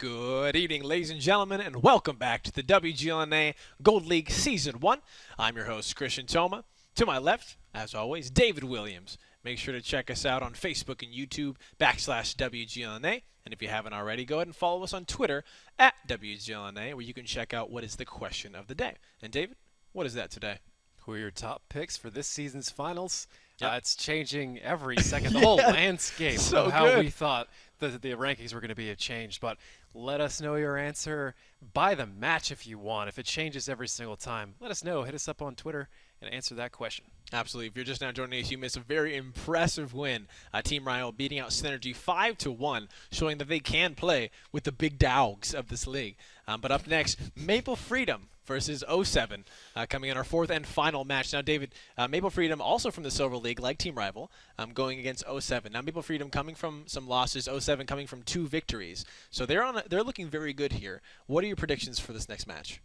Good evening, ladies and gentlemen, and welcome back to the WGLNA Gold League Season 1. I'm your host, Christian Toma. To my left, as always, David Williams. Make sure to check us out on Facebook and YouTube, /WGLNA. And if you haven't already, go ahead and follow us on Twitter, @WGLNA, where you can check out what is the question of the day. And David, what is that today? Who are your top picks for this season's finals? Yep. It's changing every second. The whole landscape So of how good. we thought the rankings were going to be changed. But let us know your answer by the match if you want. If it changes every single time, let us know. Hit us up on Twitter and answer that question. Absolutely. If you're just now joining us, you missed a very impressive win. Team Rival beating out Synergy 5-1, showing that they can play with the big dogs of this league. But up next, Maple Freedom versus 07, coming in our fourth and final match. Now, David, Maple Freedom, also from the Silver League, like Team Rival, going against 07. Now, Maple Freedom coming from some losses, 07 coming from 2 victories. So they're looking very good here. What are your predictions for this next match?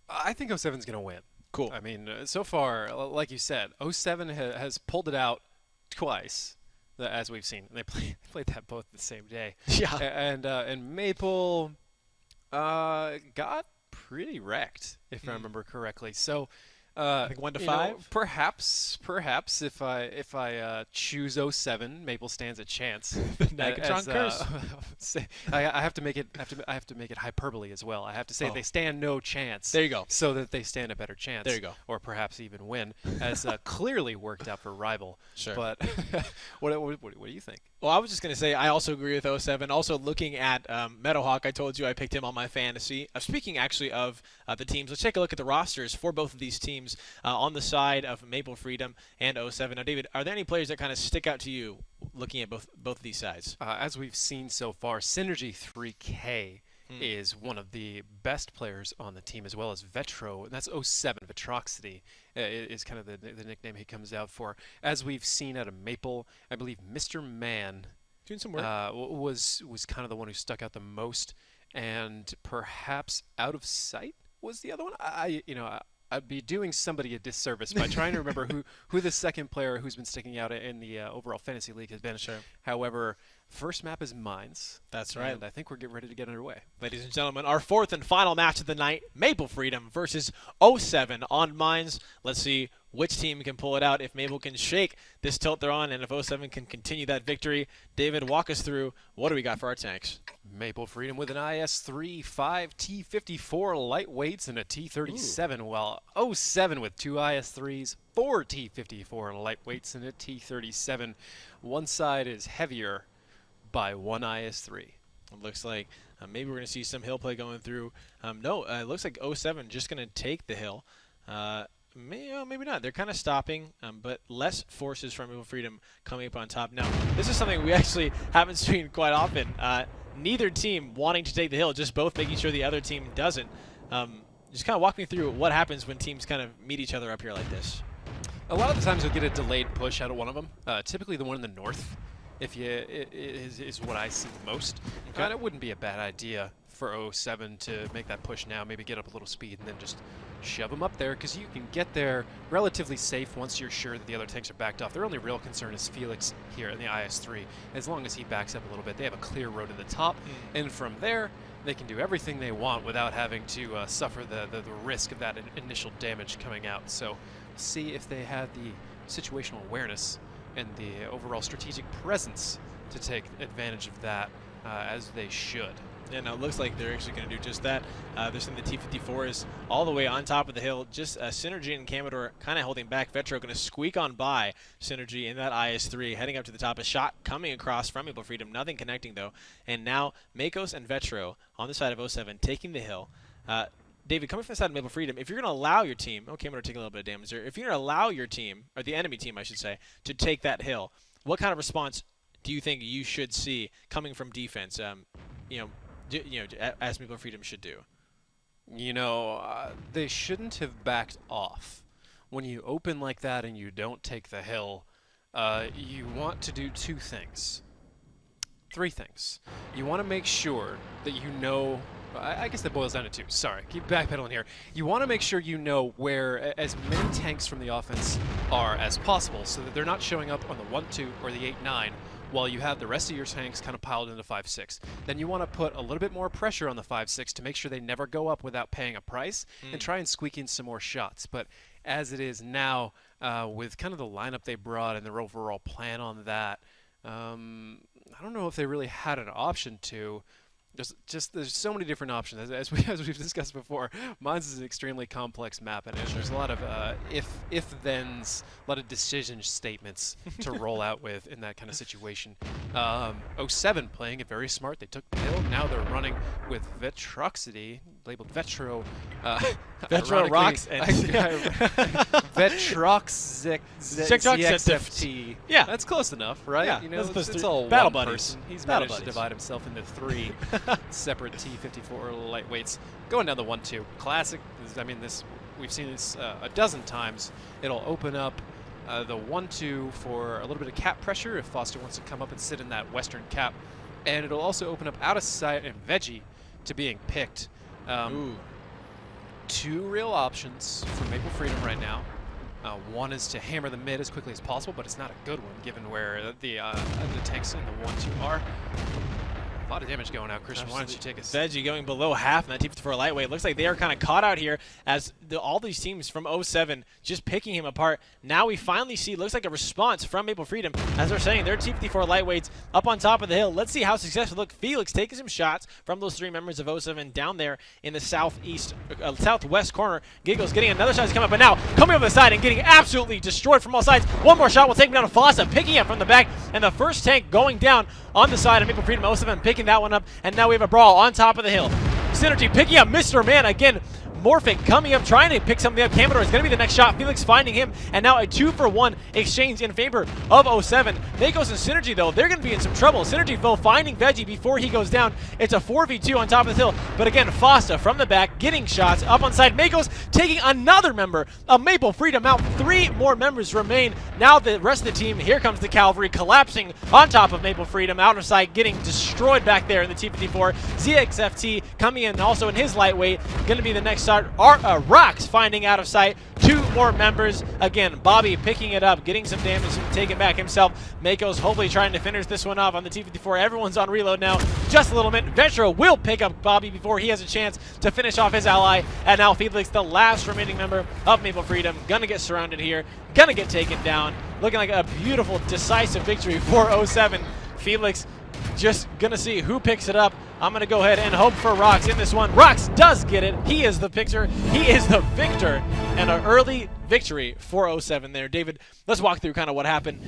I think 07's going to win. Cool. I mean, so far, like you said, 07 has pulled it out twice, as we've seen. They played that both the same day. Yeah. And Maple got pretty wrecked, if I remember correctly. So, I think 1 to 5. Perhaps if I choose 07, Maple stands a chance. The Negatron curse. I have to make it. I have to make it hyperbole as well. I have to say they stand no chance. There you go. So that they stand a better chance. There you go. Or perhaps even win, as clearly worked out for Rival. Sure. But what do you think? Well, I was just going to say I also agree with 07. Also, looking at Meadowhawk, I told you I picked him on my fantasy. Speaking actually of the teams, let's take a look at the rosters for both of these teams on the side of Maple Freedom and 07. Now, David, are there any players that kind of stick out to you looking at both of these sides? As we've seen so far, Synergy 3K is one of the best players on the team, as well as Vetro, and that's 07. Vetroxity is kind of the nickname he comes out for. As we've seen out of Maple, I believe Mr. Man Doing some work. was kind of the one who stuck out the most, and perhaps Out of Sight was the other one. I'd be doing somebody a disservice by trying to remember who the second player who's been sticking out in the overall fantasy league has been. Sure. However, first map is Mines. That's right. And I think we're getting ready to get underway. Ladies and gentlemen, our fourth and final match of the night, Maple Freedom versus 07 on Mines. Let's see which team can pull it out, if Maple can shake this tilt they're on, and if 07 can continue that victory. David, walk us through what do we got for our tanks? Maple Freedom with an IS-3, 5 T-54 lightweights, and a T-37, while 07 with 2 IS-3s, 4 T-54 lightweights, and a T-37. One side is heavier by 1 IS-3. It looks like maybe we're going to see some hill play going through. No, it looks like 07 just going to take the hill. Maybe not. They're kind of stopping, but less forces from Maple Freedom coming up on top. Now, this is something we actually haven't seen quite often. Neither team wanting to take the hill, just both making sure the other team doesn't. Just kind of walk me through what happens when teams kind of meet each other up here like this. A lot of the times you'll get a delayed push out of one of them. Typically the one in the north is what I see the most. Okay. And it wouldn't be a bad idea for 07 to make that push now, maybe get up a little speed and then just shove them up there, because you can get there relatively safe once you're sure that the other tanks are backed off. Their only real concern is Felix here in the IS-3. As long as he backs up a little bit, they have a clear road to the top, and from there they can do everything they want without having to suffer the risk of that initial damage coming out. So see if they had the situational awareness and the overall strategic presence to take advantage of that, as they should. Yeah, now it looks like they're actually going to do just that. They're saying the T-54 is all the way on top of the hill. Just Synergy and Commodore kind of holding back. Vetro going to squeak on by Synergy in that IS-3, heading up to the top. A shot coming across from Maple Freedom. Nothing connecting, though. And now Makos and Vetro on the side of 07 taking the hill. David, coming from the side of Maple Freedom, if you're going to allow your team, Commodore taking a little bit of damage there. If you're going to allow your team, or the enemy team, I should say, to take that hill, what kind of response do you think you should see coming from defense? As Maple Freedom should do. They shouldn't have backed off. When you open like that and you don't take the hill, you want to do 2 things. 3 things. You want to make sure that you know, I guess that boils down to 2. Sorry, keep backpedaling here. You want to make sure you know where as many tanks from the offense are as possible, so that they're not showing up on the 1-2 or the 8-9 while you have the rest of your tanks kind of piled into 5-6. Then you want to put a little bit more pressure on the 5-6 to make sure they never go up without paying a price, and try and squeak in some more shots. But as it is now, with kind of the lineup they brought and their overall plan on that, I don't know if they really had an option to. There's so many different options as we've discussed before. Mines is an extremely complex map, and there's a lot of if-thens, a lot of decision statements to roll out with in that kind of situation. 07 playing it very smart. They took the hill. Now they're running with Vetroxity, labeled Vetro. Vetro rocks and Vetroxxft. Yeah, that's close enough, right? Yeah, you know, it's all battle one buddies. person. He's Battle managed to buddies. divide himself into 3 separate T-54 lightweights. Going down the 1-2, classic. I mean, we've seen this a dozen times. It'll open up the 1-2 for a little bit of cap pressure if Foster wants to come up and sit in that western cap, and it'll also open up out of sight and Veggie to being picked. Two real options for Maple Freedom right now. One is to hammer the mid as quickly as possible, but it's not a good one given where the tanks in the 1-2 are. A lot of damage going out. Christian, why don't you take us? Veggie going below half in that T-54 lightweight. Looks like they are kind of caught out here as all these teams from 07 just picking him apart. Now we finally see, looks like a response from Maple Freedom as they're saying their T-54 lightweights up on top of the hill. Let's see how successful. Look, Felix taking some shots from those 3 members of 07 down there in the southwest corner. Giggles getting another shot to come up, but now coming over the side and getting absolutely destroyed from all sides. One more shot will take him down to Fossa, picking up from the back, and the first tank going down on the side of Maple Freedom. 07 picking that one up, and now we have a brawl on top of the hill. Synergy picking up Mr. Man again. Morphic coming up, trying to pick something up. Camador is going to be the next shot. Felix finding him, and now a 2-for-1 exchange in favor of 07. Makos and Synergy, though, they're going to be in some trouble. Synergy, though, finding Veggie before he goes down. It's a 4v2 on top of the hill, but again, Fosta from the back, getting shots up on side. Makos taking another member of Maple Freedom out. 3 more members remain. Now the rest of the team, here comes the Cavalry, collapsing on top of Maple Freedom, out of sight, getting destroyed back there in the T-54. ZXFT coming in also in his lightweight, going to be the next shot. Rocks finding out of sight. 2 more members. Again, Bobby picking it up, getting some damage and taking back himself. Mako's hopefully trying to finish this one off on the T-54. Everyone's on reload now. Just a little bit. Vetro will pick up Bobby before he has a chance to finish off his ally. And now Felix, the last remaining member of Maple Freedom, gonna get surrounded here, gonna get taken down. Looking like a beautiful, decisive victory for 07. Felix just gonna see who picks it up. I'm gonna go ahead and hope for Rox in this one. Rox does get it. He is the victor. He is the victor, and an early victory for 07 there. David, let's walk through kind of what happened.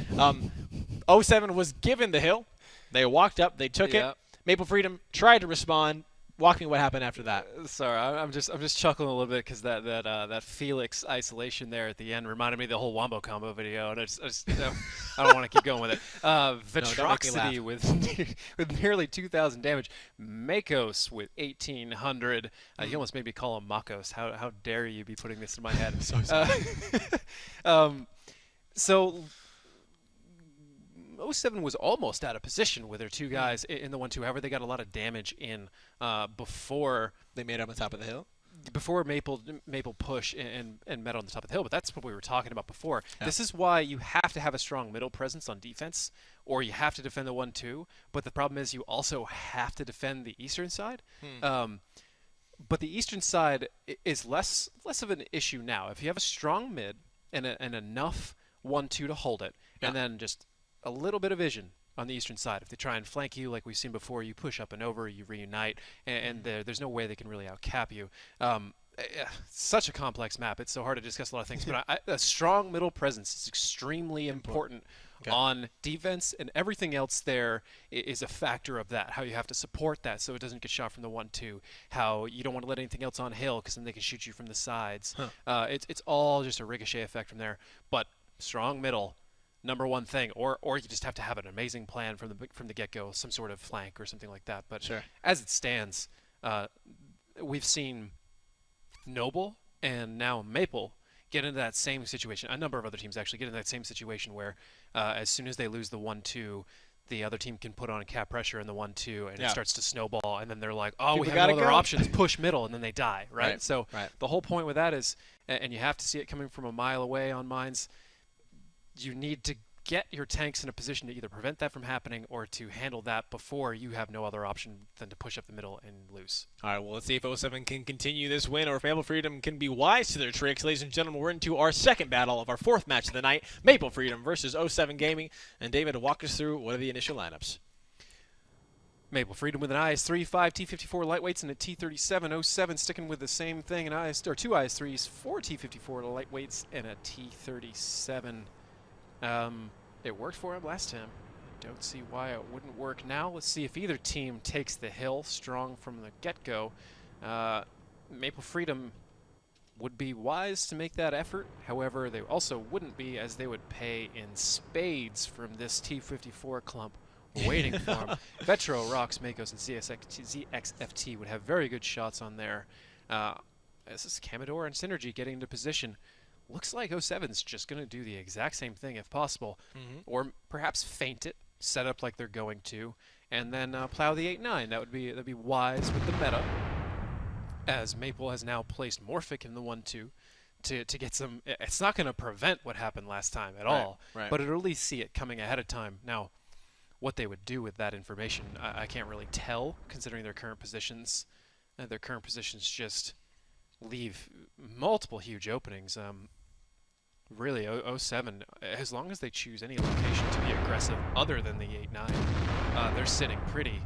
07 was given the hill. They walked up. They took it. Maple Freedom tried to respond. Walk me what happened after that. Sorry, I'm just chuckling a little bit because that Felix isolation there at the end reminded me of the whole Wombo combo video, and I don't want to keep going with it. Vetroxity with nearly 2,000 damage. Makos with 1,800. You almost made me call him Makos. How dare you be putting this in my head? So sorry. So 07 was almost out of position with their 2 guys in the 1-2. However, they got a lot of damage in before they made it on the top of the hill. Before Maple push and met on the top of the hill. But that's what we were talking about before. Yeah. This is why you have to have a strong middle presence on defense, or you have to defend the 1-2. But the problem is you also have to defend the eastern side. But the eastern side is less of an issue now. If you have a strong mid and enough 1-2 to hold it, and then just a little bit of vision on the eastern side. If they try and flank you like we've seen before, you push up and over, you reunite, and there's no way they can really outcap you. Such a complex map. It's so hard to discuss a lot of things, but a strong middle presence is extremely important on defense, and everything else there is a factor of that. How you have to support that so it doesn't get shot from the 1-2. How you don't want to let anything else on hill because then they can shoot you from the sides. It's all just a ricochet effect from there. But strong middle, number one thing, or you just have to have an amazing plan from the get-go, some sort of flank or something like that. But as it stands, we've seen Noble and now Maple get into that same situation. A number of other teams actually get into that same situation where as soon as they lose the 1-2, the other team can put on cap pressure in the 1-2, and it starts to snowball, and then they're like, oh, we have no other options, push middle, and then they die, right? So the whole point with that is, and you have to see it coming from a mile away on mines, you need to get your tanks in a position to either prevent that from happening or to handle that before you have no other option than to push up the middle and lose. All right, well, let's see if 07 can continue this win or if Maple Freedom can be wise to their tricks. Ladies and gentlemen, we're into our second battle of our fourth match of the night, Maple Freedom versus 07 Gaming. And David, walk us through what are the initial lineups. Maple Freedom with an IS-3, 5 T-54 lightweights, and a T-37. 07 sticking with the same thing, two IS-3s, 4 T-54 lightweights, and a T-37. It worked for him last time. Don't see why it wouldn't work now. Let's see if either team takes the hill strong from the get-go. Maple Freedom would be wise to make that effort. However, they also wouldn't be, as they would pay in spades from this T-54 clump waiting for him. Vetro, Rox, Makos, and ZXFT would have very good shots on there. This is Commodore and Synergy getting into position. Looks like 07's just going to do the exact same thing if possible, or perhaps feint it, set up like they're going to, and then plow the 8-9. That'd be wise with the meta, as Maple has now placed Morphic in the 1-2 to get some. It's not going to prevent what happened last time at all, but it'll at least see it coming ahead of time. Now, what they would do with that information, I can't really tell, considering their current positions. Their current positions just leave multiple huge openings. Really, 07, as long as they choose any location to be aggressive other than the 8-9, they're sitting pretty.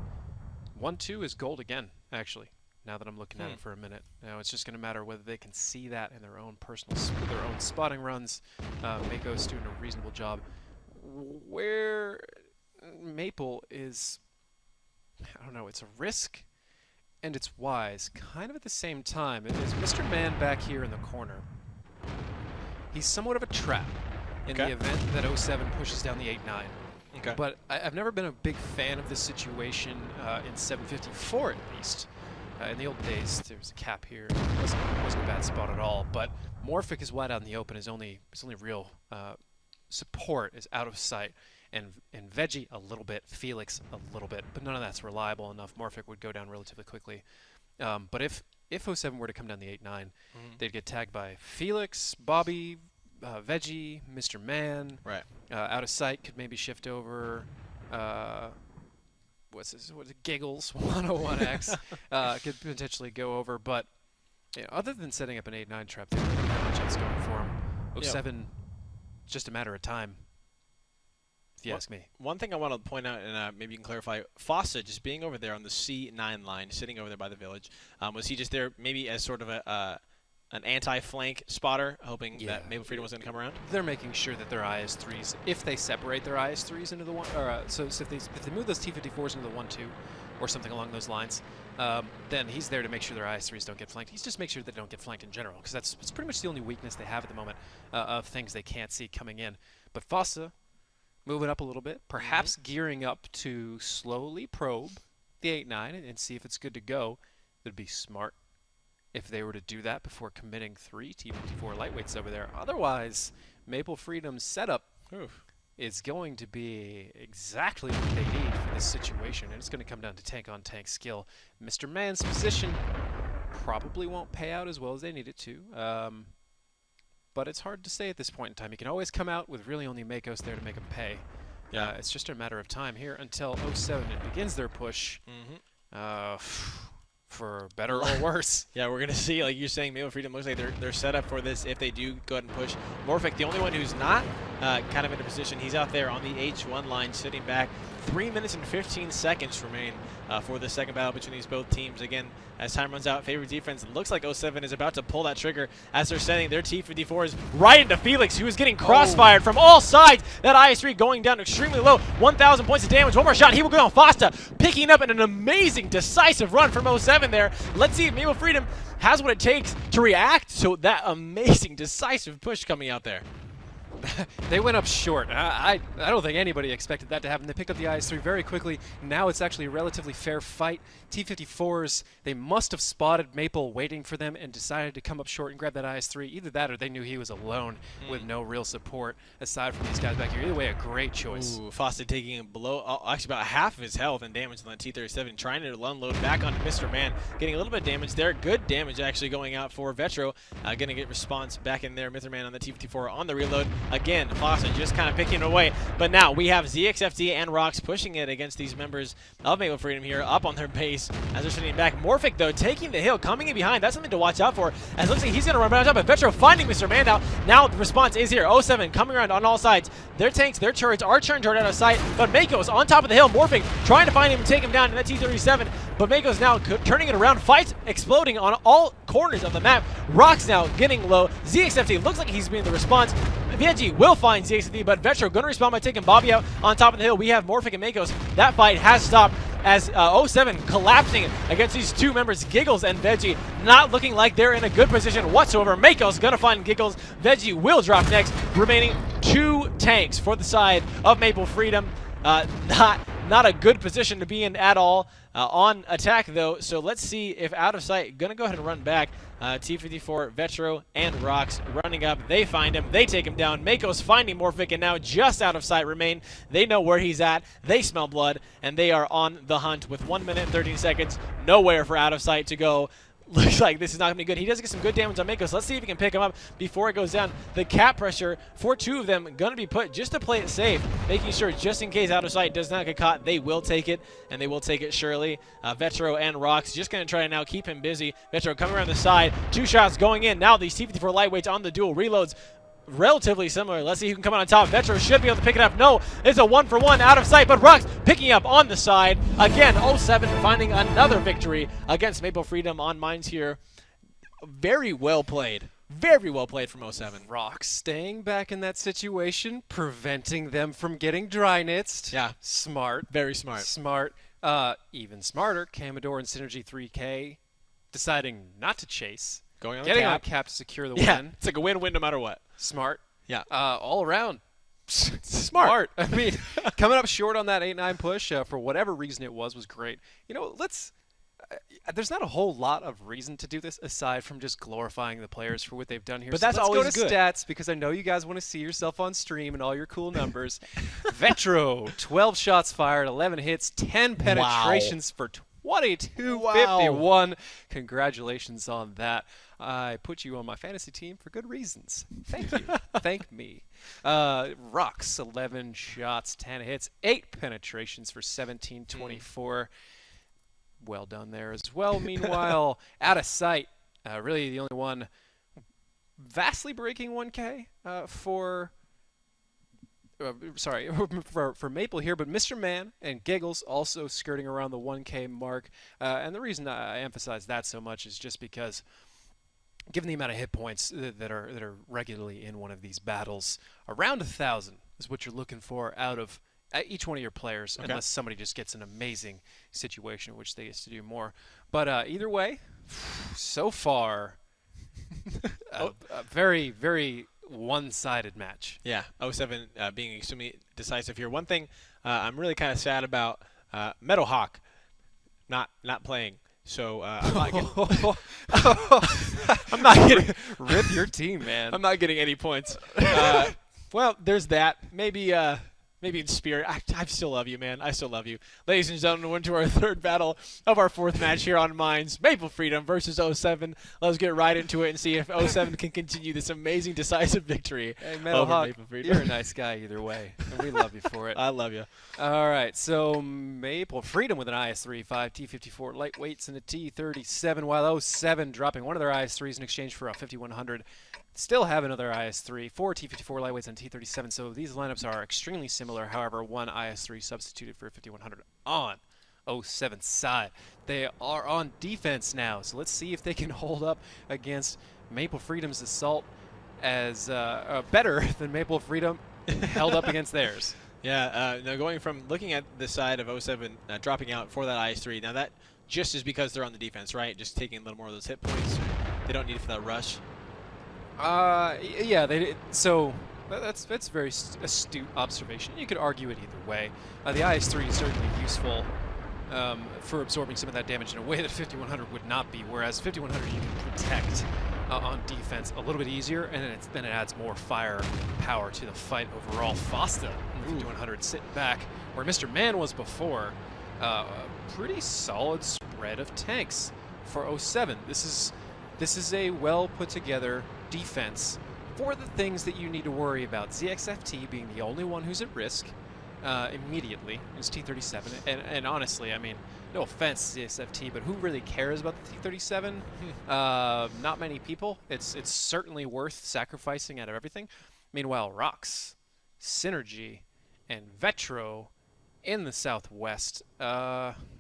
1-2 is gold again, actually, now that I'm looking at it for a minute. Now it's just going to matter whether they can see that in their own their own spotting runs. Mako's doing a reasonable job. Where Maple is, I don't know, it's a risk and it's wise, kind of at the same time. It is Mr. Man back here in the corner. He's somewhat of a trap in the event that 07 pushes down the 8-9. But I've never been a big fan of this situation in 754 at least. In the old days, there was a cap here. It wasn't a bad spot at all. But Morphic is wide out in the open. His only real support is out of sight. And Veggie a little bit, Felix a little bit, but none of that's reliable enough. Morphic would go down relatively quickly. But if 07 were to come down the 8-9, they'd get tagged by Felix, Bobby, Veggie, Mr. Man. Out of sight could maybe shift over. What's it? Giggles 101X could potentially go over. But other than setting up an 8-9 trap, they don't have much else going for him. 07, just a matter of time. If you ask me. One thing I want to point out, and maybe you can clarify, Fossa just being over there on the C9 line, sitting over there by the village, was he just there maybe as sort of an anti-flank spotter, hoping that Maple Freedom was going to come around? They're making sure that their IS-3s, if they separate their IS-3s into the one, or so if they move those T-54s into the 1-2, or something along those lines, then he's there to make sure their IS-3s don't get flanked. He's just make sure they don't get flanked in general, because it's pretty much the only weakness they have at the moment of things they can't see coming in. But Fossa, moving up a little bit, perhaps gearing up to slowly probe the 8-9 and see if it's good to go. It'd be smart if they were to do that before committing 3 T-54 lightweights over there. Otherwise, Maple Freedom's setup is going to be exactly what they need for this situation, and it's going to come down to tank-on-tank skill. Mr. Man's position probably won't pay out as well as they need it to. But it's hard to say at this point in time. You can always come out with really only Makos there to make them pay. It's just a matter of time here until 07 begins their push. For better or worse. We're going to see, like you're saying, Maple Freedom looks like they're set up for this if they do go ahead and push. Morphic, the only one who's not kind of in a position, he's out there on the H1 line sitting back. 3 minutes and 15 seconds remain for the second battle between these both teams. Again, as time runs out, favorite defense looks like 07 is about to pull that trigger as they're sending their T-54s right into Felix, who is getting crossfired from all sides. That IS-3 going down extremely low, 1,000 points of damage. One more shot, he will go on Fosta, picking up in an amazing, decisive run from 07 there. Let's see if Maple Freedom has what it takes to react to that amazing, decisive push coming out there. They went up short. I don't think anybody expected that to happen. They picked up the IS-3 very quickly. Now it's actually a relatively fair fight. T-54s, they must have spotted Maple waiting for them and decided to come up short and grab that IS-3. Either that or they knew he was alone with no real support aside from these guys back here. Either way, a great choice. Ooh, Foster taking below, actually about half of his health and damage on the T-37, trying to unload back onto Mr. Man, getting a little bit of damage there. Good damage actually going out for Vetro. Going to get response back in there. Mr. Man on the T-54 on the reload. Again, Fossa just kind of picking it away. But now we have ZXFD and Rox pushing it against these members of Maple Freedom here up on their base as they're sitting back. Morphic, though, taking the hill, coming in behind. That's something to watch out for, as it looks like he's going to run right on top. But Vetro finding Mr. Man now. Now the response is here. 07 coming around on all sides. Their tanks, their turrets are turned out of sight. But Mako's on top of the hill. Morphic trying to find him and take him down in that T-37. But Mako's now turning it around. Fights exploding on all corners of the map. Rox now getting low. ZXFD looks like he's being the response. Veggie will find ZXFD, but Vetro going to respond by taking Bobby out on top of the hill. We have Morphic and Makos. That fight has stopped as 07 collapsing against these two members, Giggles and Veggie, not looking like they're in a good position whatsoever. Makos going to find Giggles. Veggie will drop next, remaining 2 tanks for the side of Maple Freedom. Not a good position to be in at all on attack, though. So let's see if Out of Sight going to go ahead and run back. T-54, Vetro, and Rox running up. They find him. They take him down. Mako's finding Morphic, and now just Out of Sight remain. They know where he's at. They smell blood, and they are on the hunt with 1 minute and 13 seconds. Nowhere for Out of Sight to go. Looks like this is not going to be good. He does get some good damage on Makos. Let's see if he can pick him up before it goes down. The cap pressure for 2 of them going to be put just to play it safe, making sure just in case Out of Sight does not get caught, they will take it, and they will take it surely. Vetro and Rox just going to try to now keep him busy. Vetro coming around the side. 2 shots going in. Now these T-54 lightweights on the duel. Reloads relatively similar. Let's see who can come out on top. Vetro should be able to pick it up. No, it's a 1-for-1 Out of Sight, but Rox picking up on the side. Again, 07 finding another victory against Maple Freedom on mines here. Very well played. Very well played from 07. Rox staying back in that situation, preventing them from getting dry nitsed. Yeah. Smart. Very smart. Smart. Even smarter, Commodore and Synergy 3K deciding not to chase. Going on Getting cap. on cap to secure the Yeah, win. it's like a win-win no matter what. Smart. Yeah. All around. Smart. I mean, coming up short on that 8-9 push for whatever reason it was great. You know, there's not a whole lot of reason to do this aside from just glorifying the players for what they've done here. But so that's let's always go to good. stats because I know you guys want to see yourself on stream and all your cool numbers. Vetro, 12 shots fired, 11 hits, 10 penetrations for 2251. Congratulations on that. I put you on my fantasy team for good reasons. Thank you. Thank me. Rox, 11 shots, 10 hits, 8 penetrations for 1724. Well done there as well. Meanwhile, Out of Sight, really the only one vastly breaking 1K for Maple here, but Mr. Man and Giggles also skirting around the 1K mark. And the reason I emphasize that so much is just because given the amount of hit points that are regularly in one of these battles, around 1,000 is what you're looking for out of each one of your players, okay, unless somebody just gets an amazing situation in which they get to do more. But either way, so far, a very, very one-sided match. Yeah, 07 being extremely decisive here. One thing I'm really kind of sad about, Meadow Hawk not playing. So I'm not getting, I'm not getting rip your team, man. I'm not getting any points. Well, there's that. Maybe in spirit. I still love you, man. I still love you. Ladies and gentlemen, we're into our 3rd battle of our 4th match here on Mines. Maple Freedom versus 07. Let's get right into it and see if 07 can continue this amazing decisive victory over Maple Freedom. You're a nice guy either way, and we love you for it. I love you. All right, so Maple Freedom with an IS-3, 5 T-54 lightweights and a T-37, while 07 dropping one of their IS-3s in exchange for a 5100. Still have another IS-3, 4 T-54 lightweights and T-37, so these lineups are extremely similar. However, one IS-3 substituted for a 5100 on 07's side. They are on defense now, so let's see if they can hold up against Maple Freedom's assault as better than Maple Freedom held up against theirs. Yeah, now going from looking at the side of 07 dropping out for that IS-3, now that just is because they're on the defense, right? Just taking a little more of those hit points. They don't need it for that rush. Yeah, so that's very astute observation. You could argue it either way. The IS-3 is certainly useful for absorbing some of that damage in a way that 5100 would not be, whereas 5100 you can protect on defense a little bit easier, and then it adds more firepower to the fight overall. Fosta and 5100 sitting back where Mr. Man was before. A pretty solid spread of tanks for 07. This is a well put together defense for the things that you need to worry about. ZXFT being the only one who's at risk immediately is T-37. And honestly, I mean, no offense to ZXFT, but who really cares about the T-37? Not many people. It's certainly worth sacrificing out of everything. Meanwhile, Rox, Synergy, and Vetro in the southwest.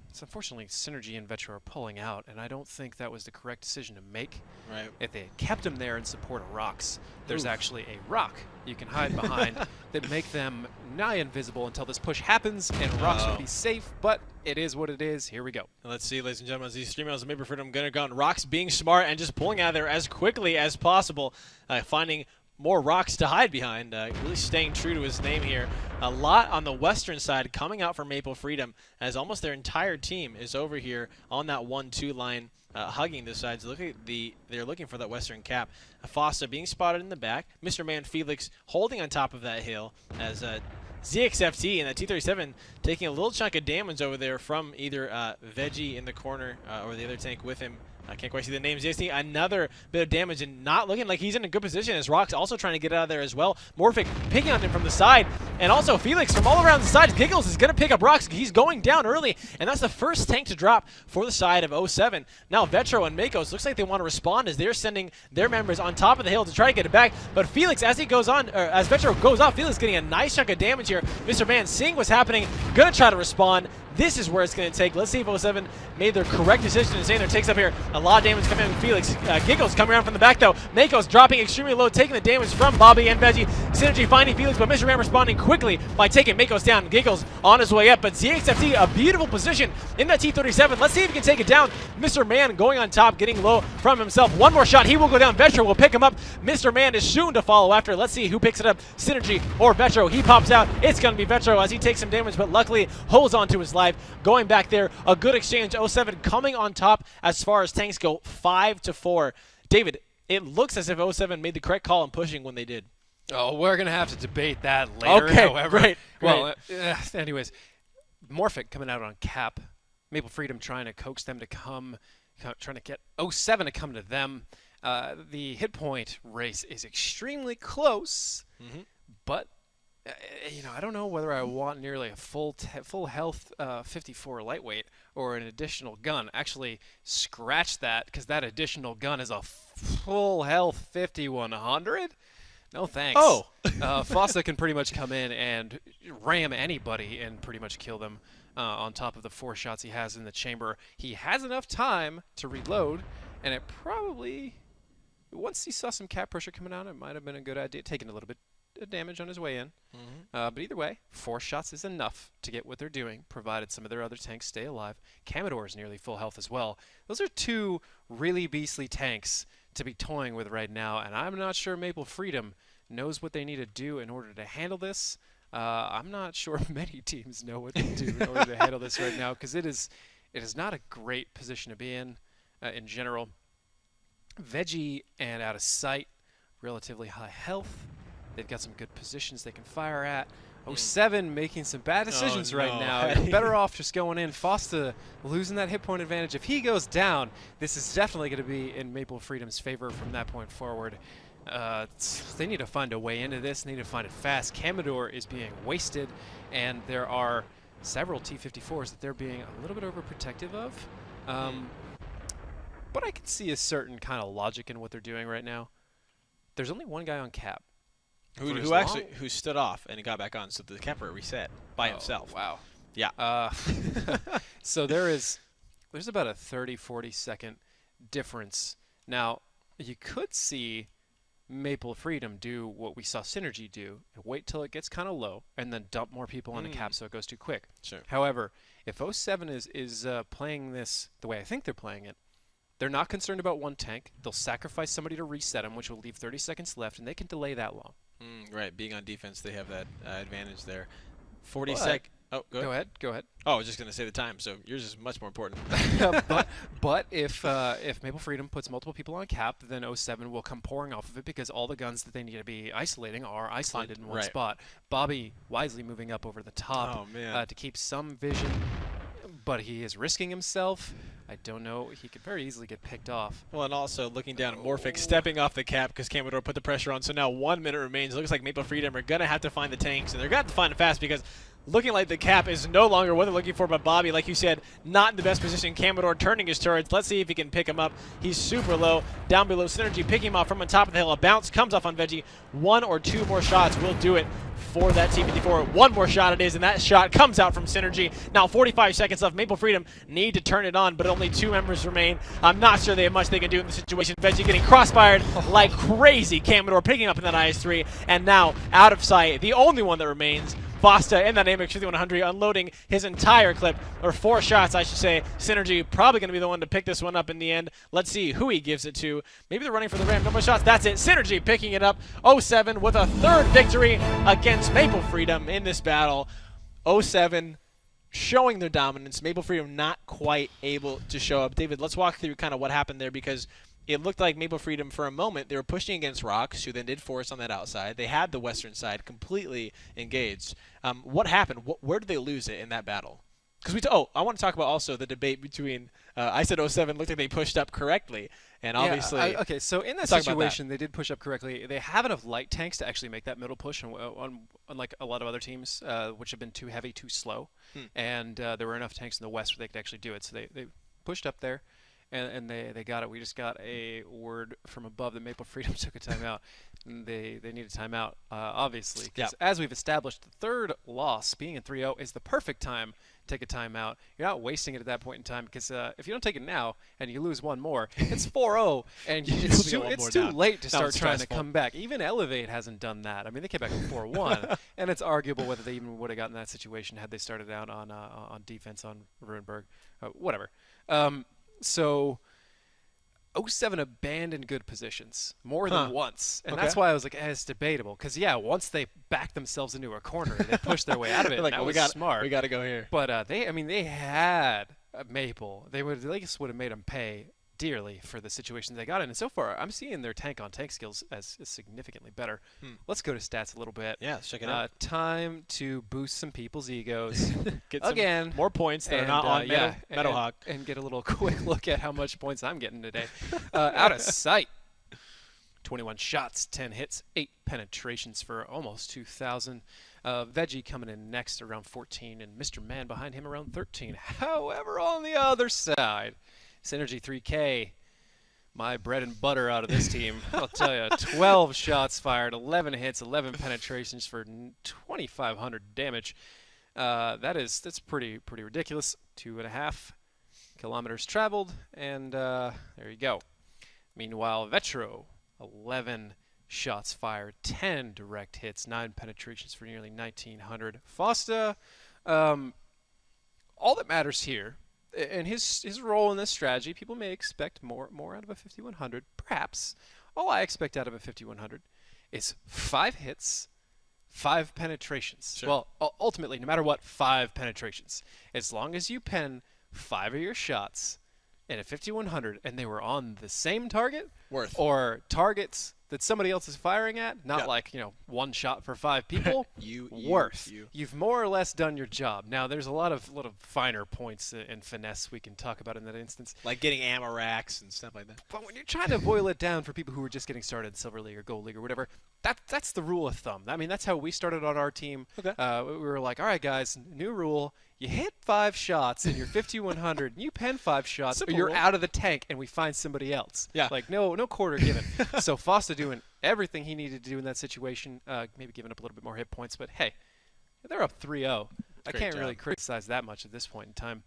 It's unfortunately Synergy and Vetro are pulling out, and I don't think that was the correct decision to make. Right. If they had kept them there in support of Rox, there's actually a rock you can hide behind that make them nigh invisible until this push happens, and Rox will be safe, but it is what it is. Here we go. Let's see, ladies and gentlemen, as these 3 miles of Maple Freedom going to go on. Rox being smart and just pulling out of there as quickly as possible, finding more rocks to hide behind, really staying true to his name here. A lot on the western side coming out for Maple Freedom, as almost their entire team is over here on that 1-2 line, hugging the sides. Look at they're looking for that western cap. Fossa being spotted in the back. Mr. Man Felix holding on top of that hill as ZXFT and that T-37 taking a little chunk of damage over there from either Veggie in the corner or the other tank with him. I can't quite see the names. ZXT, another bit of damage and not looking like he's in a good position as Rox also trying to get out of there as well. Morphic picking on him from the side, and also Felix from all around the side. Giggles is going to pick up Rox. He's going down early, and that's the first tank to drop for the side of 07. Now Vetro and Makos looks like they want to respond as they're sending their members on top of the hill to try to get it back. But Felix, as he goes on, or as Vetro goes off, Felix getting a nice chunk of damage here. Mr. Man seeing what's happening, going to try to respond. This is where it's going to take. Let's see if 07 made their correct decision in saying their takes up here. A lot of damage coming in with Felix. Giggles coming around from the back, though. Makos dropping extremely low, taking the damage from Bobby and Veggie. Synergy finding Felix, but Mr. Man responding quickly by taking Makos down. Giggles on his way up, but ZXFT, a beautiful position in that T-37. Let's see if he can take it down. Mr. Man going on top, getting low from himself. One more shot. He will go down. Vetro will pick him up. Mr. Man is soon to follow after. Let's see who picks it up. Synergy or Vetro. He pops out. It's going to be Vetro as he takes some damage, but luckily holds on to his life. Going back there, a good exchange. 07 coming on top as far as tanks go, 5-4. David, it looks as if 07 made the correct call in pushing when they did. Oh, we're going to have to debate that later, okay, however. Great. Well, anyways, Morphic coming out on cap. Maple Freedom trying to coax them to come, trying to get 07 to come to them. The hit point race is extremely close, but you know, I don't know whether I want nearly a full health 54 lightweight or an additional gun. Actually, scratch that, because that additional gun is a full health 5100. No thanks. Oh. Fossa can pretty much come in and ram anybody and pretty much kill them on top of the 4 shots he has in the chamber. He has enough time to reload, and it probably, once he saw some cap pressure coming out, it might have been a good idea, taking a little bit of damage on his way in. But either way, 4 shots is enough to get what they're doing, provided some of their other tanks stay alive. Commodore is nearly full health as well. Those are 2 really beastly tanks to be toying with right now, and I'm not sure Maple Freedom knows what they need to do in order to handle this. I'm not sure many teams know what they do in order to handle this right now, because it is not a great position to be in general. Veggie and out of sight, relatively high health. They've got some good positions they can fire at. 07 making some bad decisions right now. You're better off just going in. Fosta losing that hit point advantage. If he goes down, this is definitely going to be in Maple Freedom's favor from that point forward. They need to find a way into this. They need to find it fast. Commodore is being wasted, and there are several T-54s that they're being a little bit overprotective of. But I can see a certain kind of logic in what they're doing right now. There's only one guy on cap. Who stood off and got back on, so the capper reset by himself. Wow. Yeah. So there's about a 30-40 second difference. Now, you could see Maple Freedom do what we saw Synergy do, and wait till it gets kind of low, and then dump more people on the cap so it goes too quick. Sure. However, if 07 is playing this the way I think they're playing it, they're not concerned about one tank. They'll sacrifice somebody to reset them, which will leave 30 seconds left, and they can delay that long. Right, being on defense, they have that advantage there. 40 sec. Oh, go ahead. Go ahead. Oh, I was just going to say the time, so yours is much more important. but if Maple Freedom puts multiple people on cap, then 07 will come pouring off of it, because all the guns that they need to be isolating are isolated in one spot. Bobby wisely moving up over the top to keep some vision. but he is risking himself. I don't know. He could very easily get picked off. Well, and also looking down at Morphic stepping off the cap because Commodore put the pressure on. So now 1 minute remains. It looks like Maple Freedom are going to have to find the tanks, and they're going to have to find it fast because looking like the cap is no longer what they're looking for. But Bobby, like you said, not in the best position. Commodore turning his turrets. Let's see if he can pick him up. He's super low. Down below, Synergy picking him off from on top of the hill. A bounce comes off on Veggie. 1 or 2 more shots will do it for that T-54. 1 more shot it is, and that shot comes out from Synergy. Now 45 seconds left. Maple Freedom need to turn it on, but only 2 members remain. I'm not sure they have much they can do in the situation. Veggie getting crossfired like crazy. Commodore picking up in that IS-3, and now out of sight. The only one that remains, Fosta in that AMX 5100 unloading his entire clip, or 4 shots I should say. Synergy probably going to be the one to pick this one up in the end. Let's see who he gives it to. Maybe they're running for the ram. No more shots. That's it. Synergy picking it up. 07 with a 3rd victory against Maple Freedom in this battle. 07 showing their dominance. Maple Freedom not quite able to show up. David, let's walk through kind of what happened there, because it looked like Maple Freedom for a moment, they were pushing against Rocks, who then did force on that outside. They had the western side completely engaged. What happened? Where did they lose it in that battle? Because I want to talk about also the debate between, I said 07 looked like they pushed up correctly, and obviously. Okay, so in that situation, they did push up correctly. They have enough light tanks to actually make that middle push, unlike a lot of other teams, which have been too heavy, too slow. And there were enough tanks in the west where they could actually do it. So they pushed up there. And they got it. We just got a word from above that Maple Freedom took a timeout. They need a timeout, obviously. Because as we've established, the 3rd loss, being in 3-0, is the perfect time to take a timeout. You're not wasting it at that point in time, because if you don't take it now and you lose 1 more, it's 4-0, and it's too late to start trying to come back. Even Elevate hasn't done that. I mean, they came back with 4-1, and it's arguable whether they even would have gotten that situation had they started out on defense on Ruinberg. Whatever. So 07 abandoned good positions more than once, and that's why I was like, it's debatable. Because once they backed themselves into a corner, they pushed their way out of it. Like, that was smart. We got to go here. But they had Maple. They just would have made them pay dearly for the situations they got in. And so far, I'm seeing their tank-on-tank skills as significantly better. Let's go to stats a little bit. Yeah, let's check it out. Time to boost some people's egos. Get again, some more points that are not on Meadowhawk. And get a little quick look at how much points I'm getting today. Out of sight. 21 shots, 10 hits, 8 penetrations for almost 2,000. Veggie coming in next around 14, and Mr. Man behind him around 13. However, on the other side, Synergy 3K, my bread and butter out of this team. I'll tell you, 12 shots fired, 11 hits, 11 penetrations for 2,500 damage. That's pretty ridiculous. 2.5 kilometers traveled, and there you go. Meanwhile, Vetro, 11 shots fired, 10 direct hits, 9 penetrations for nearly 1,900. Fosta, all that matters here. And his role in this strategy, people may expect more out of a 5100. Perhaps. All I expect out of a 5100 is 5 hits, 5 penetrations. Sure. Well, ultimately, no matter what, 5 penetrations. As long as you pen 5 of your shots in a 5100 and they were on the same target, or targets that somebody else is firing at, not like, 1 shot for 5 people, you've more or less done your job. Now, there's a lot of finer points and finesse we can talk about in that instance. Like getting ammo racks and stuff like that. But when you're trying to boil it down for people who are just getting started in Silver League or Gold League or whatever, that's the rule of thumb. I mean, that's how we started on our team. Okay. We were like, all right, guys, new rule. You hit 5 shots in your 5100, and you pen 5 shots, or you're out of the tank, and we find somebody else. Yeah. Like, no quarter given. So Fosta doing everything he needed to do in that situation, maybe giving up a little bit more hit points, but hey, they're up 3-0. I can't really criticize that much at this point in time.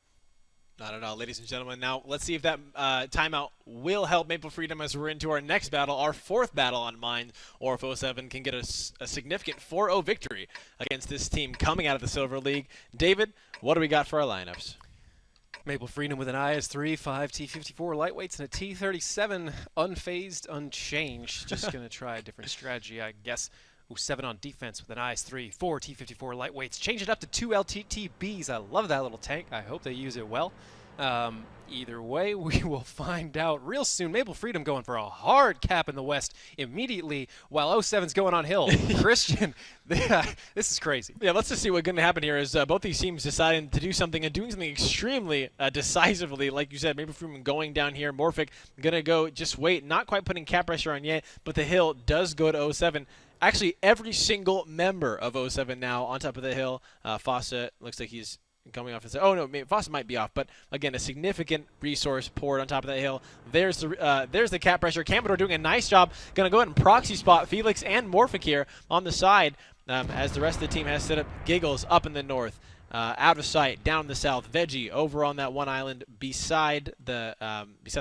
Not at all, ladies and gentlemen. Now, let's see if that timeout will help Maple Freedom as we're into our next battle, our 4th battle on Mind, or if 07 can get a significant 4-0 victory against this team coming out of the Silver League. David, what do we got for our lineups? Maple Freedom with an IS-3, 5 T-54 lightweights, and a T-37 unfazed, unchanged. Just going to try a different strategy, I guess. 7 on defense with an IS-3, 4 T-54 lightweights. Change it up to 2 LTTBs. I love that little tank. I hope they use it well. Either way, we will find out real soon. Maple Freedom going for a hard cap in the West immediately, while 07's going on hill. Christian, this is crazy. Yeah, let's just see what's going to happen here is both these teams deciding to do something and doing something extremely decisively. Like you said, Maple Freedom going down here. Morphic going to go just wait, not quite putting cap pressure on yet, but the hill does go to 07. Actually, every single member of 07 now on top of the hill. Fossa looks like he's coming off. Oh no, Fossa might be off, but again, a significant resource poured on top of that hill. There's the cap pressure. Camador doing a nice job. Going to go ahead and proxy spot Felix and Morphic here on the side as the rest of the team has set up Giggles up in the north. Out of sight, down in the south. Veggie over on that one island beside the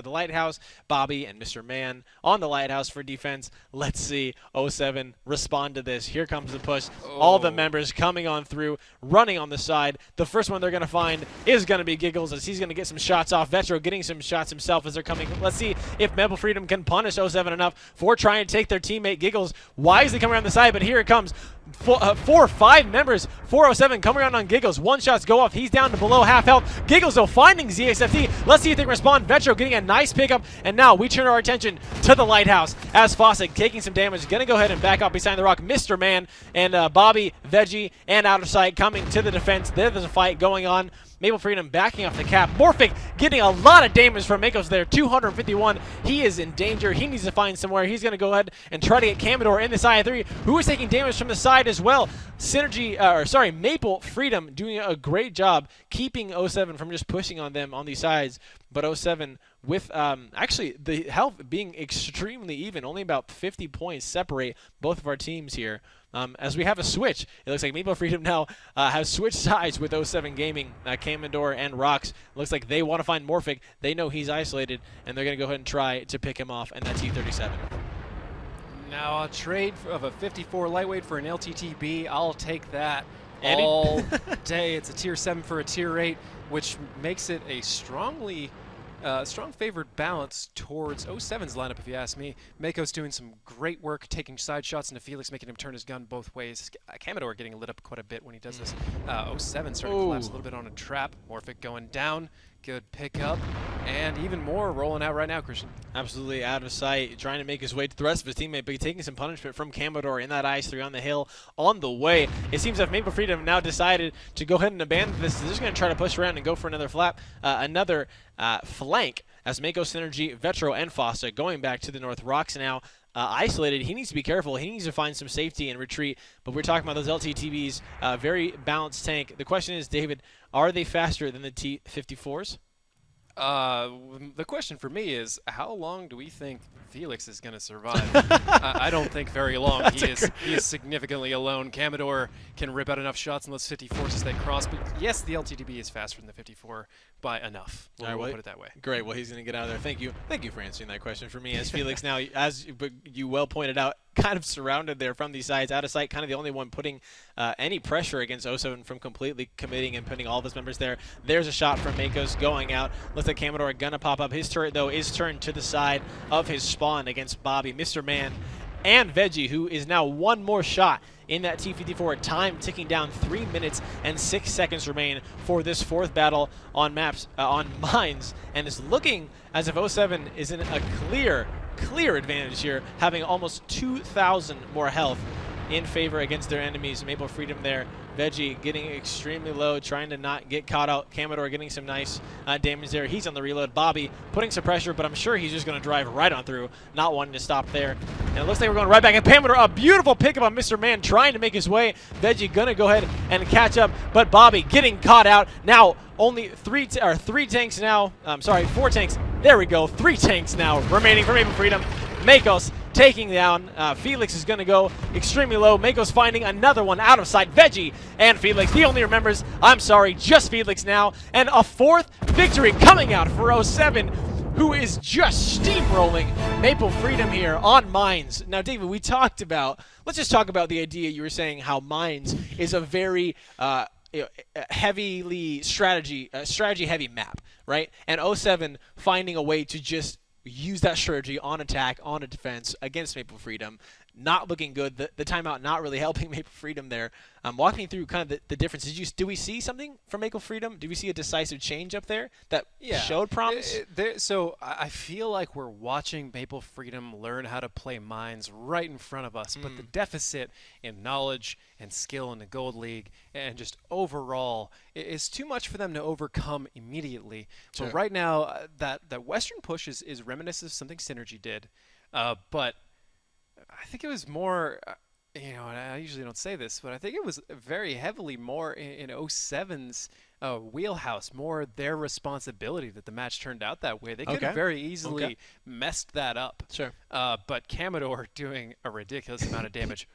lighthouse. Bobby and Mr. Man on the lighthouse for defense. Let's see 07 respond to this. Here comes the push. All the members coming on through, running on the side. The first one they're going to find is going to be Giggles as he's going to get some shots off. Vetro getting some shots himself as they're coming. Let's see if Maple Freedom can punish 07 enough for trying to take their teammate Giggles. Wisely coming around the side, but here it comes. 4 or 5 members. 407 coming around on Giggles. One shots go off. He's down to below half health. Giggles, though, finding ZXFT. Let's see if they can respond. Vetro getting a nice pickup. And now we turn our attention to the lighthouse as Fossick taking some damage. Going to go ahead and back up beside the rock. Mr. Man and Bobby, Veggie, and Out of Sight coming to the defense. There's a fight going on. Maple Freedom backing off the cap. Morphic getting a lot of damage from Makos there. 251. He is in danger. He needs to find somewhere. He's going to go ahead and try to get Camador in this I3, who is taking damage from the side as well. Maple Freedom doing a great job keeping 07 from just pushing on them on these sides. But 07 with actually the health being extremely even. Only about 50 points separate both of our teams here. As we have a switch, it looks like Maple Freedom now has switched sides with 07 Gaming, Camador, and Rox. Looks like they want to find Morphic. They know he's isolated, and they're going to go ahead and try to pick him off, and that's E37. Now a trade of a 54 lightweight for an LTTB. I'll take that all day. It's a tier 7 for a tier 8, which makes it a strong favored balance towards 07's lineup, if you ask me. Mako's doing some great work, taking side shots into Felix, making him turn his gun both ways. Camador getting lit up quite a bit when he does this. 07 starting to collapse a little bit on a trap. Morphic going down. Good pickup. And even more rolling out right now, Christian. Absolutely out of sight, trying to make his way to the rest of his teammate, but taking some punishment from Camador in that IS-3 on the hill on the way. It seems that Maple Freedom now decided to go ahead and abandon this. They're just going to try to push around and go for another flank as Mako, Synergy, Vetro, and Fossa going back to the north. Rock's now isolated. He needs to be careful. He needs to find some safety and retreat. But we're talking about those LTTBs, very balanced tank. The question is, David, are they faster than the T-54s? The question for me is, how long do we think Felix is going to survive? I don't think very long. He is significantly alone. Camador can rip out enough shots in those 54s as they cross, but yes, the LTTB is faster than the 54 by enough. We'll put it that way. Great. Well, he's going to get out of there. Thank you for answering that question for me. As Felix now, as you well pointed out, kind of surrounded there from these sides, out of sight, kind of the only one putting any pressure against 07 from completely committing and putting all of his members there. There's a shot from Makos going out. Looks like Camador gonna pop up. His turret, though, is turned to the side of his spawn against Bobby, Mr. Man, and Veggie, who is now one more shot in that T-54. Time ticking down. 3 minutes and 6 seconds remain for this fourth battle on mines, and it's looking as if 07 is in a clear advantage here, having almost 2,000 more health in favor against their enemies. Maple Freedom there. Veggie getting extremely low, trying to not get caught out. Camador getting some nice damage there. He's on the reload. Bobby putting some pressure, but I'm sure he's just going to drive right on through, not wanting to stop there. And it looks like we're going right back at Camador. A beautiful pickup on Mr. Man, trying to make his way. Veggie going to go ahead and catch up, but Bobby getting caught out. Now only 4 tanks now. Four tanks. There we go. 3 tanks now remaining for Maple Freedom. Makos taking down. Felix is going to go extremely low. Makos finding another one out of sight. Veggie and Felix. He only remembers, just Felix now. And a 4th victory coming out for 07, who is just steamrolling Maple Freedom here on mines. Now, David, let's just talk about the idea you were saying, how mines is a very heavily strategy-heavy map, right? And 07 finding a way to just use that strategy on attack, on a defense against Maple Freedom. not looking good. The timeout not really helping Maple Freedom there. Walk me through kind of the differences. Do we see something from Maple Freedom? Do we see a decisive change up there that showed promise? So I feel like we're watching Maple Freedom learn how to play mines right in front of us, but the deficit in knowledge and skill in the Gold League and just overall is too much for them to overcome immediately. Sure. So right now, that Western push is reminiscent of something Synergy did, but I think it was more, and I usually don't say this, but I think it was very heavily more in 07's wheelhouse, more their responsibility that the match turned out that way. They could have very easily messed that up. Sure. But Commodore doing a ridiculous amount of damage.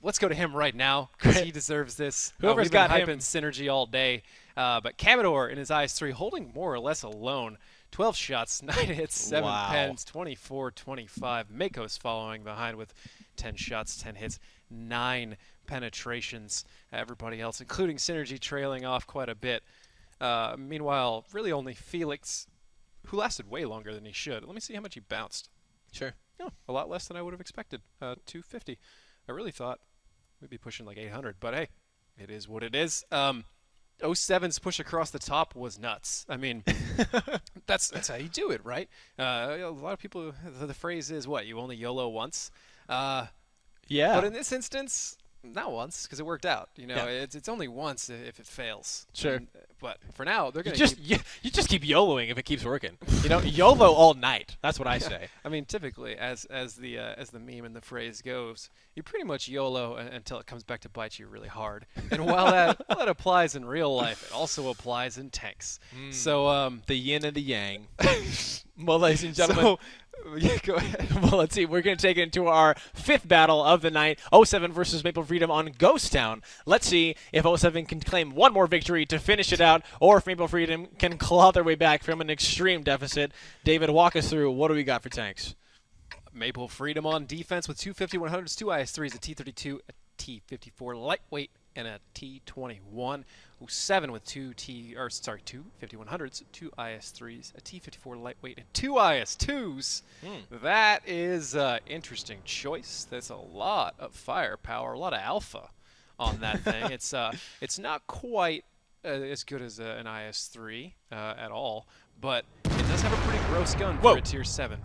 Let's go to him right now because he deserves this. Whoever's we've been got hyping him. Synergy all day. But Commodore in his IS-3 holding more or less alone. 12 shots, 9 hits, 7 pens, 24-25. Mako's following behind with 10 shots, 10 hits, 9 penetrations. Everybody else, including Synergy, trailing off quite a bit. Meanwhile, really only Felix, who lasted way longer than he should. Let me see how much he bounced. Sure. Oh, a lot less than I would have expected. 250. I really thought we'd be pushing like 800, but hey, it is what it is. 07's push across the top was nuts. I mean, that's how you do it, right? A lot of people, the phrase is, what, you only YOLO once? Yeah. But in this instance, not once, because it worked out. It's only once if it fails. Sure. But for now, they're going to keep... you just keep YOLOing if it keeps working. YOLO all night. That's what I say. I mean, typically, as the meme and the phrase goes, you pretty much YOLO until it comes back to bite you really hard. And while that applies in real life, it also applies in tanks. So the yin and the yang. Well, ladies and gentlemen. Yeah, go ahead. Well, let's see. We're going to take it into our 5th battle of the night. 07 versus Maple Freedom on Ghost Town. Let's see if 07 can claim one more victory to finish it out, or if Maple Freedom can claw their way back from an extreme deficit. David, walk us through. What do we got for tanks? Maple Freedom on defense with 250 100s, 2 IS-3s, a T-32, a T-54 lightweight, and a T-21. 07 with 2 50-100s, 2 IS-3s, a T-54 lightweight, and 2 IS-2s. That is an interesting choice. There's a lot of firepower, a lot of alpha on that thing. It's not quite as good as an IS-3 at all, but it does have a pretty gross gun for a Tier 7.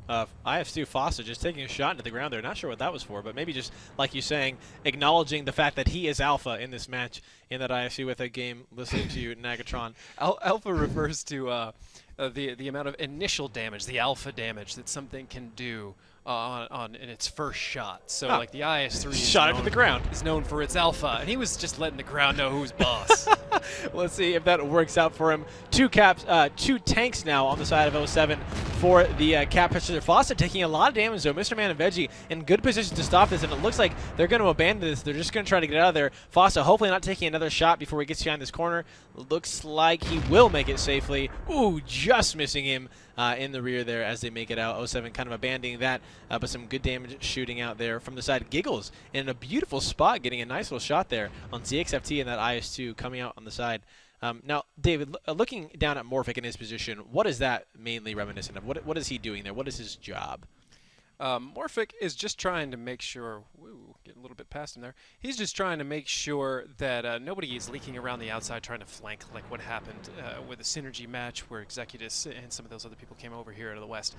IS-2 Fossa just taking a shot into the ground there. Not sure what that was for, but maybe just, like you saying, acknowledging the fact that he is alpha in this match in that IS-2 with a game, listening to you, Nagatron. Alpha refers to the amount of initial damage, the alpha damage that something can do in its first shot. So like the IS-3 shot into the ground is known for its alpha, and he was just letting the ground know who's boss. Let's see if that works out for him. 2 tanks now on the side of 07 for the cap pitcher. Fossa taking a lot of damage though. Mr. Man and Veggie in good position to stop this, and it looks like they're going to abandon this. They're just going to try to get out of there. Fossa hopefully not taking another shot before he gets behind this corner. Looks like he will make it safely. Ooh, just missing him in the rear there as they make it out. 07 kind of abandoning that, but some good damage shooting out there from the side. Giggles in a beautiful spot, getting a nice little shot there on ZXFT and that IS-2 coming out on the side. Now, David, looking down at Morphic in his position, what is that mainly reminiscent of? What is he doing there? What is his job? Morphic is just trying to make sure, getting a little bit past him there, he's just trying to make sure that nobody is leaking around the outside trying to flank like what happened with the Synergy match where Executus and some of those other people came over here out of the west.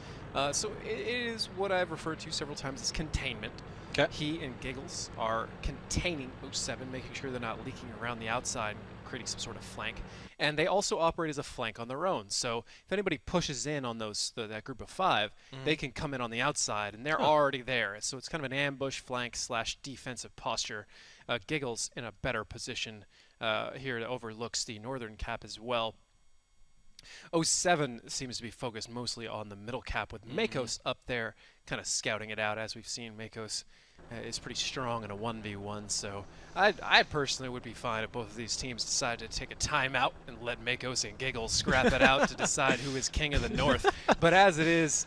So it is what I've referred to several times as containment. Okay. He and Giggles are containing 07, making sure they're not leaking around the outside, creating some sort of flank. And they also operate as a flank on their own. So if anybody pushes in on that group of 5, they can come in on the outside, and they're already there. So it's kind of an ambush flank / defensive posture. Giggles in a better position here that overlooks the northern cap as well. 07 seems to be focused mostly on the middle cap with Makos up there kind of scouting it out. As we've seen, Makos is pretty strong in a 1v1, so I personally would be fine if both of these teams decided to take a timeout and let Makos and Giggles scrap it out to decide who is king of the north. But as it is,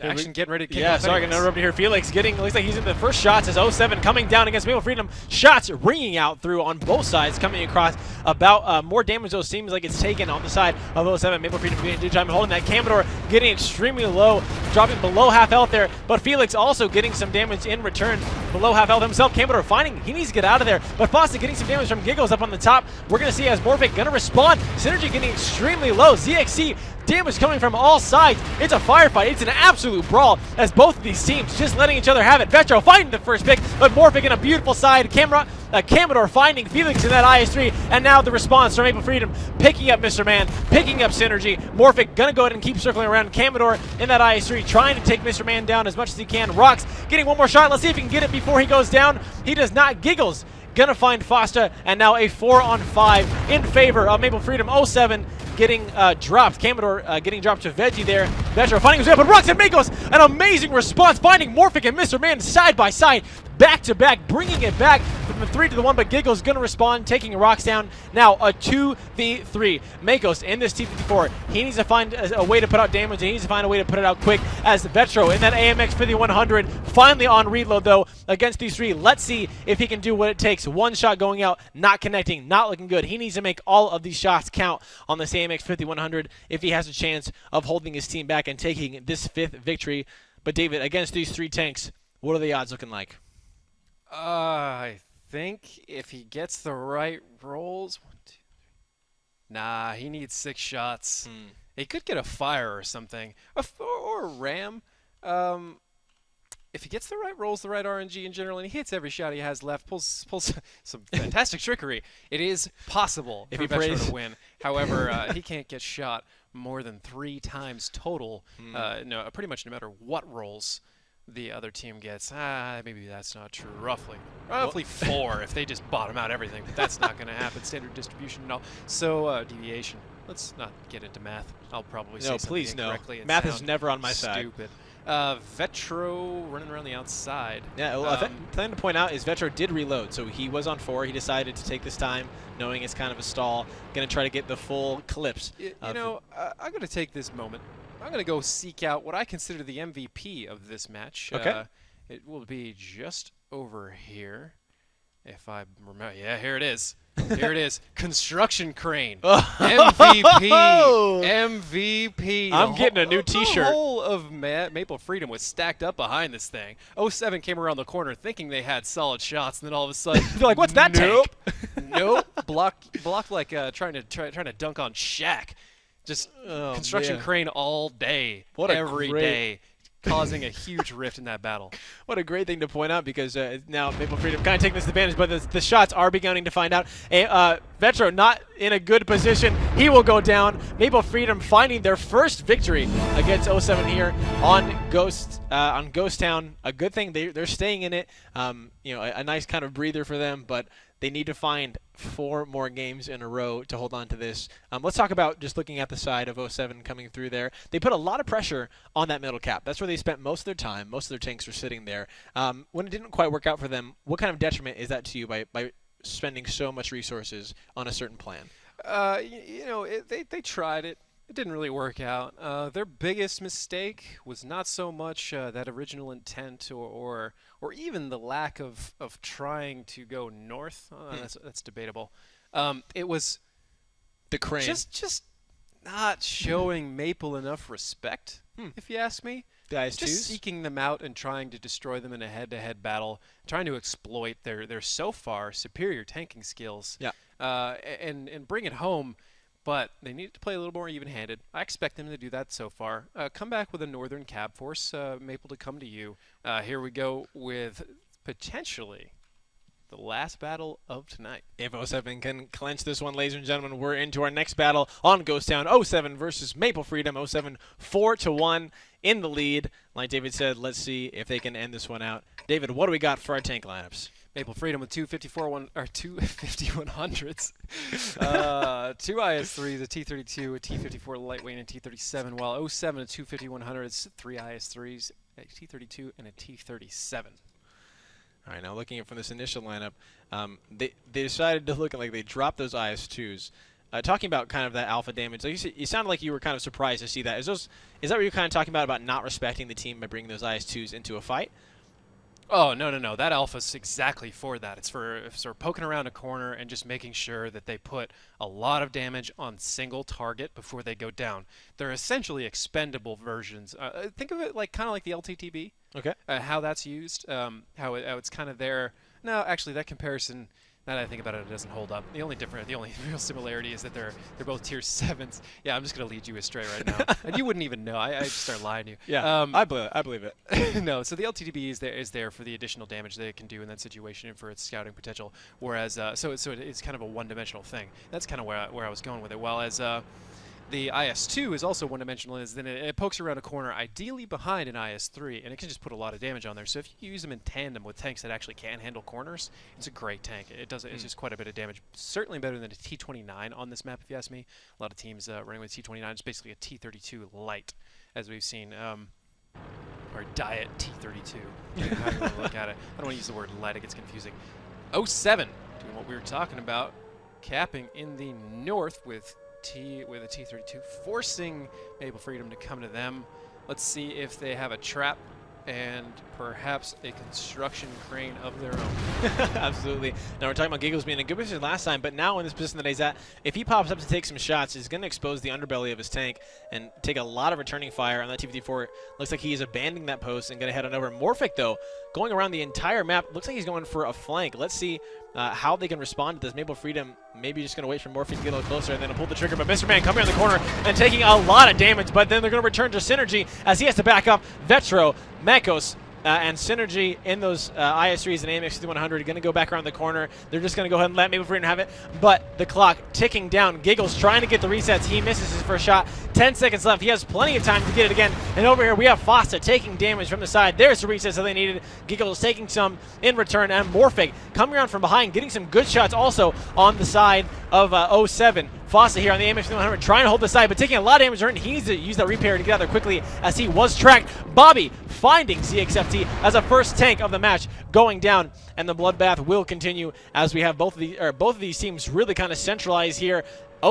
action getting ready to kick Yeah, off. sorry, gonna over here. Felix looks like he's in the first shots as 07 coming down against Maple Freedom. Shots ringing out through on both sides, coming across about more damage though seems like it's taken on the side of 07. Maple Freedom getting good time holding that. Commodore getting extremely low, dropping below half health there, but Felix also getting some damage in return, below half health himself. Commodore finding he needs to get out of there, but Fosta getting some damage from Giggles up on the top. We're gonna see as Morphic gonna respond. Synergy getting extremely low. ZXC damage coming from all sides. It's a firefight. It's an absolute brawl as both of these teams just letting each other have it. Vetro finding the first pick, but Morphic in a beautiful side. Commodore finding Felix in that IS-3, and now the response from Maple Freedom picking up Mr. Man, picking up Synergy. Morphic gonna go ahead and keep circling around. Commodore in that IS-3 trying to take Mr. Man down as much as he can. Rocks getting one more shot. Let's see if he can get it before he goes down. He does not. Giggles gonna find Fosta, and now a 4-on-5 in favor of Maple Freedom. 07 getting dropped. Commodore getting dropped to Veggie there. Vetro finding his way up, but Rocks and Makos, an amazing response, finding Morphic and Mr. Man side by side, back to back, bringing it back from the 3 to the 1, but Giggles gonna respond, taking Rocks down. Now a 2v3. Makos in this T-54, he needs to find a way to put out damage, and he needs to find a way to put it out quick as Vetro in that AMX 5100, finally on reload though against these 3. Let's see if he can do what it takes. One shot going out, not connecting, not looking good. He needs to make all of these shots count on this AMX 5100 if he has a chance of holding his team back and taking this 5th victory. But David, against these 3 tanks, what are the odds looking like? I think if he gets the right rolls, 1, 2, 3. Nah, he needs 6 shots. He could get a fire or something, or a ram. If he gets the right rolls, the right RNG in general, and he hits every shot he has left, pulls some fantastic trickery, it is possible if for he Vetro to win. However, he can't get shot more than 3 times total. No, pretty much no matter what rolls the other team gets. Maybe that's not true. Roughly 4 if they just bottom out everything. But that's not going to happen. Standard distribution and all. So deviation. Let's not get into math. I'll probably say something incorrectly. Math is never on my side. Stupid. Vetro running around the outside. Yeah, well, thing to point out is Vetro did reload, so he was on 4. He decided to take this time, knowing it's kind of a stall. Going to try to get the full clips. I'm going to take this moment. I'm going to go seek out what I consider the MVP of this match. Okay. It will be just over here. If I remember. Yeah, here it is. Here it is. Construction crane. MVP. MVP. I'm getting a new T-shirt. The whole of Maple Freedom was stacked up behind this thing. 07 came around the corner thinking they had solid shots, and then all of a sudden they're like, "What's that tank?" Nope. Blocked like trying to dunk on Shaq. Just construction crane all day, every day, causing a huge rift in that battle. What a great thing to point out, because now Maple Freedom kind of taking this advantage, but the shots are beginning to find out. Vetro not in a good position. He will go down. Maple Freedom finding their first victory against 07 here on Ghost Town. A good thing they're staying in it. A nice kind of breather for them, but they need to find 4 more games in a row to hold on to this. Let's talk about just looking at the side of 07 coming through there. They put a lot of pressure on that middle cap. That's where they spent most of their time. Most of their tanks were sitting there. When it didn't quite work out for them, what kind of detriment is that to you by spending so much resources on a certain plan? They tried it. It didn't really work out. Their biggest mistake was not so much that original intent or even the lack of trying to go north. That's debatable. It was the crane. Just not showing Maple enough respect, if you ask me. The IS-2s? Just seeking them out and trying to destroy them in a head-to-head battle, trying to exploit their so far superior tanking skills. Yeah. And bring it home. But they needed to play a little more even-handed. I expect them to do that so far. Come back with a Northern Cab Force, Maple to come to you. Here we go with potentially the last battle of tonight. If 07 can clinch this one, ladies and gentlemen, we're into our next battle on Ghost Town. 07 versus Maple Freedom. 07 4-1 in the lead. Like David said, let's see if they can end this one out. David, what do we got for our tank lineups? Maple Freedom with two 5100s, 2 IS-3s, a T-32, a T-54 lightweight, and a T-37, while 07 a 2 5100s, 3 IS-3s, a T-32, and a T-37. All right, now looking at from this initial lineup, they decided to look like they dropped those IS-2s. talking about kind of that alpha damage, like you sounded like you were kind of surprised to see that. Is that what you're kind of talking about not respecting the team by bringing those IS-2s into a fight? Oh, no. That alpha's exactly for that. It's for sort of poking around a corner and just making sure that they put a lot of damage on single target before they go down. They're essentially expendable versions. Think of it like kind of like the LTTB. Okay. How that's used, how it's kind of there. No, actually, that comparison, now that I think about it, it doesn't hold up. The only real similarity is that they're both tier 7s. Yeah, I'm just going to lead you astray right now. And you wouldn't even know. I just start lying to you. Yeah, I believe it. No, so the LTTB is there for the additional damage that it can do in that situation and for its scouting potential. Whereas, so it's kind of a one-dimensional thing. That's kind of where I was going with it. While as the IS-2 is also one-dimensional, is then it pokes around a corner, ideally behind an IS-3, and it can just put a lot of damage on there. So if you use them in tandem with tanks that actually can handle corners, it's a great tank. It's just quite a bit of damage. Certainly better than a T-29 on this map, if you ask me. A lot of teams running with T-29. It's basically a T-32 light, as we've seen. Or Diet T-32, how you want to look at it. I don't want to use the word light, it gets confusing. 07, doing what we were talking about, capping in the north with a T-32, forcing Maple Freedom to come to them. Let's see if they have a trap and perhaps a construction crane of their own. Absolutely. Now we're talking about Giggles being in a good position last time, but now in this position that he's at, if he pops up to take some shots, he's going to expose the underbelly of his tank and take a lot of returning fire on that T-54. Looks like he's abandoning that post and going to head on over. Morphic, though, going around the entire map, looks like he's going for a flank. Let's see how they can respond to this. Maple Freedom maybe just going to wait for Morphic to get a little closer and then pull the trigger. But Mr. Man coming around the corner and taking a lot of damage, but then they're going to return to Synergy as he has to back up Vetro, Mekos, and Synergy in those IS-3s and AMX 5100 going to go back around the corner. They're just going to go ahead and let Maple Freedom have it, but the clock ticking down. Giggles trying to get the resets. He misses his first shot. 10 seconds left. He has plenty of time to get it again. And over here we have Fossa taking damage from the side. There's the resets that they needed. Giggles taking some in return, and Morphic coming around from behind, getting some good shots also on the side of 07. Fossa here on the AMX 100 trying to hold the side, but taking a lot of damage. He needs to use that repair to get out there quickly as he was tracked. Bobby finding CXFT as a first tank of the match going down, and the bloodbath will continue as we have both of these teams really kind of centralized here.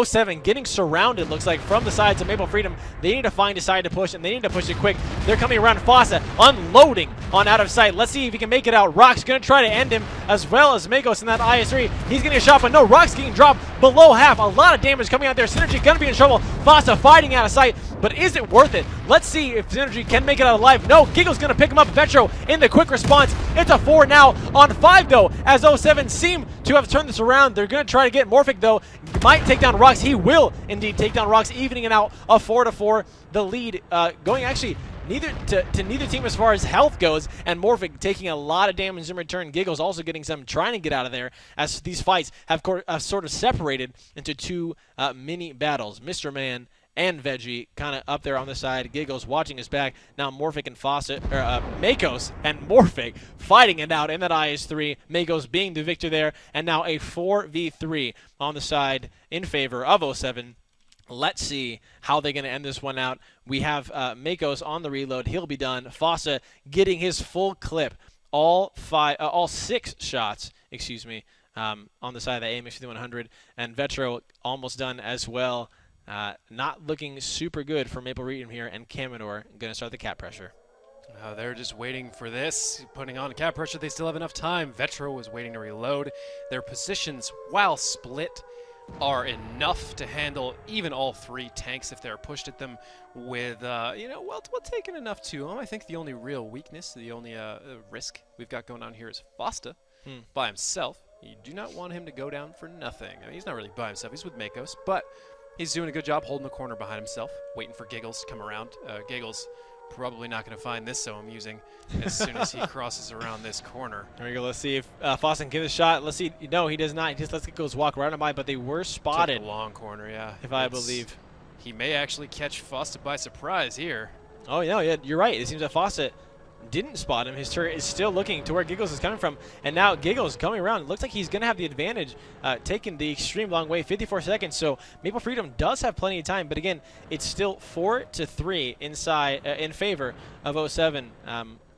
07 getting surrounded, looks like, from the sides of Maple Freedom. They need to find a side to push, and they need to push it quick. They're coming around. Fossa unloading on out of sight. Let's see if he can make it out. Rock's going to try to end him, as well as Magos in that IS-3. He's getting a shot, but no, Rock's getting dropped below half. A lot of damage coming out there. Synergy going to be in trouble. Fossa fighting out of sight, but is it worth it? Let's see if Synergy can make it out alive. No, Giggle's going to pick him up. Vetro in the quick response. It's a 4 now on 5, though, as 07 seem to have turned this around. They're going to try to get Morphic, though. Might take down Rocks. He will indeed take down Rocks, evening it out a 4-4. The lead going actually neither team as far as health goes, and Morphic taking a lot of damage in return. Giggles also getting some, trying to get out of there as these fights have sort of separated into two mini battles. Mr. Man and Veggie kind of up there on the side. Giggles watching his back. Now Morphic and Fossa, Makos and Morphic fighting it out in that IS-3. Makos being the victor there, and now a 4v3 on the side in favor of 07. Let's see how they're going to end this one out. We have Makos on the reload. He'll be done. Fossa getting his full clip. All 6 shots, excuse me, on the side of the AMX 5100. And Vetro almost done as well. Not looking super good for Maple Freedom here, and Commodore going to start the cap pressure. They're just waiting for this, putting on cap pressure. They still have enough time. Vetro was waiting to reload. Their positions, while split, are enough to handle even all 3 tanks if they're pushed at them with, well taken enough to them. I think the only real weakness, the only risk we've got going on here is Fosta by himself. You do not want him to go down for nothing. I mean, he's not really by himself. He's with Makos, but he's doing a good job holding the corner behind himself, waiting for Giggles to come around. Giggles probably not going to find this so amusing as soon as he crosses around this corner. There we go. Let's see if Fossa can give a shot. Let's see. No, he does not. He just lets Giggles walk right on by, but they were spotted. Took the long corner, yeah. If I believe. He may actually catch Fossa by surprise here. Oh, yeah, you're right. It seems that Fossa didn't spot him. His turret is still looking to where Giggles is coming from, and now Giggles coming around. It looks like he's going to have the advantage, taking the extreme long way, 54 seconds. So Maple Freedom does have plenty of time, but again, it's still 4-3 inside in favor of 07.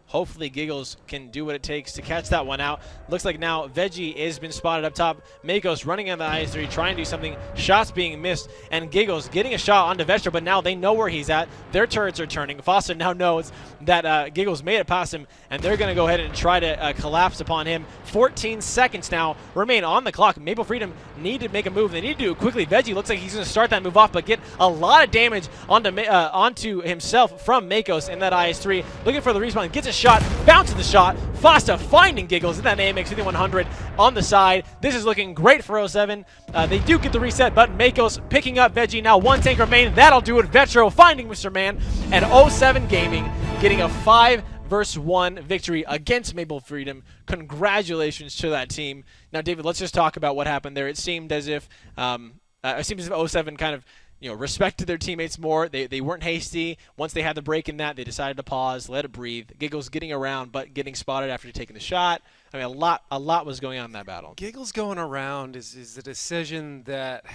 Hopefully Giggles can do what it takes to catch that one out. Looks like now Veggie has been spotted up top. Makos running on the IS-3, trying to do something. Shots being missed, and Giggles getting a shot onto Vetro, but now they know where he's at. Their turrets are turning. Foster now knows that Giggles made it past him, and they're going to go ahead and try to collapse upon him. 14 seconds now remain on the clock. Maple Freedom need to make a move. They need to do it quickly. Veggie looks like he's going to start that move off, but get a lot of damage onto himself from Makos in that IS-3. Looking for the respawn. Gets a shot. Bounces the shot. Fosta finding Giggles in that AMX 5100 on the side. This is looking great for 07. They do get the reset, but Makos picking up Veggie. Now one tank remain. That'll do it. Vetro finding Mr. Man. And 07 Gaming getting a 5-1 victory against Maple Freedom. Congratulations to that team. Now, David, let's just talk about what happened there. It seemed as if 07 kind of respected their teammates more. They weren't hasty. Once they had the break in that, they decided to pause, let it breathe. Giggles getting around, but getting spotted after taking the shot. I mean, a lot was going on in that battle. Giggles going around is a decision that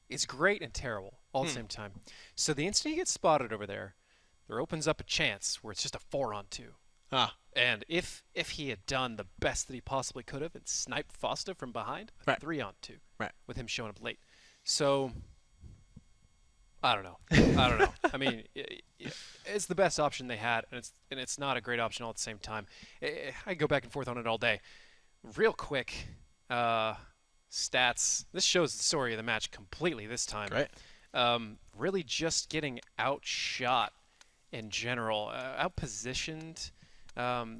is great and terrible all at the same time. So the instant he gets spotted over there opens up a chance where it's just a 4-on-2. Ah. And if he had done the best that he possibly could have and sniped Fosta from behind, a 3-on-2. Right. With him showing up late. So I don't know. I mean, it's the best option they had, and it's not a great option all at the same time. I go back and forth on it all day. Real quick, stats. This shows the story of the match completely this time. Right. Really just getting outshot in general, outpositioned.